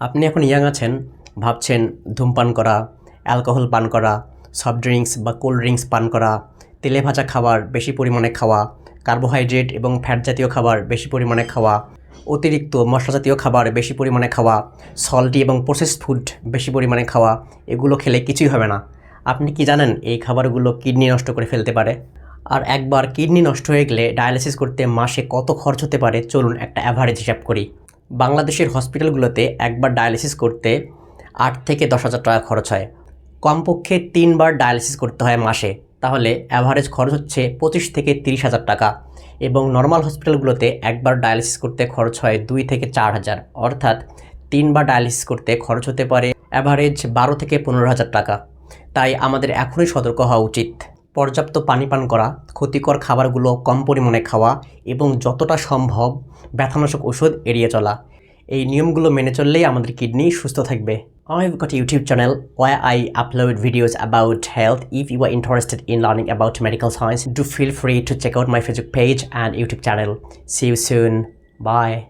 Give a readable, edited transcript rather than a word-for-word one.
আপনি এখন ইয়াং আছেন, ভাবছেন ধূমপান করা, অ্যালকোহল পান করা, সফট ড্রিঙ্কস বা কোল্ড ড্রিঙ্কস পান করা, তেলে ভাজা খাবার বেশি পরিমাণে খাওয়া, কার্বোহাইড্রেট এবং ফ্যাট জাতীয় খাবার বেশি পরিমাণে খাওয়া, অতিরিক্ত মশলা জাতীয় খাবার বেশি পরিমাণে খাওয়া, সল্টি এবং প্রসেসড ফুড বেশি পরিমাণে খাওয়া, এগুলো খেলে কিছুই হবে না। আপনি কি জানেন এই খাবারগুলো কিডনি নষ্ট করে ফেলতে পারে? আর একবার কিডনি নষ্ট হয়ে গেলে ডায়ালিসিস করতে মাসে কত খরচ হতে পারে চলুন একটা অ্যাভারেজ হিসাব করি। বাংলাদেশের হসপিটালগুলোতে একবার ডায়ালিসিস করতে 8 থেকে 10,000 টাকা খরচ হয়। কমপক্ষে 3 বার ডায়ালিসিস করতে হয় মাসে, তাহলে অ্যাভারেজ খরচ হচ্ছে 25 থেকে 30,000 টাকা। এবং নর্মাল হসপিটালগুলোতে একবার ডায়ালিসিস করতে খরচ হয় 2 থেকে 4,000, অর্থাৎ 3 বার ডায়ালিসিস করতে খরচ হতে পারে অ্যাভারেজ 12 থেকে 15,000 টাকা। তাই আমাদের এখনই সতর্ক হওয়া উচিত। পর্যাপ্ত পানি পান করা, ক্ষতিকর খাবারগুলো কম পরিমাণে খাওয়া এবং যতটা সম্ভব ব্যথানাশক ওষুধ এড়িয়ে চলা, এই নিয়মগুলো মেনে চললেই আমাদের কিডনি সুস্থ থাকবে। I've got a YouTube channel where I upload videos about health. If you are interested in learning about medical science, do feel free to check out my Facebook page and YouTube channel. See you soon. Bye.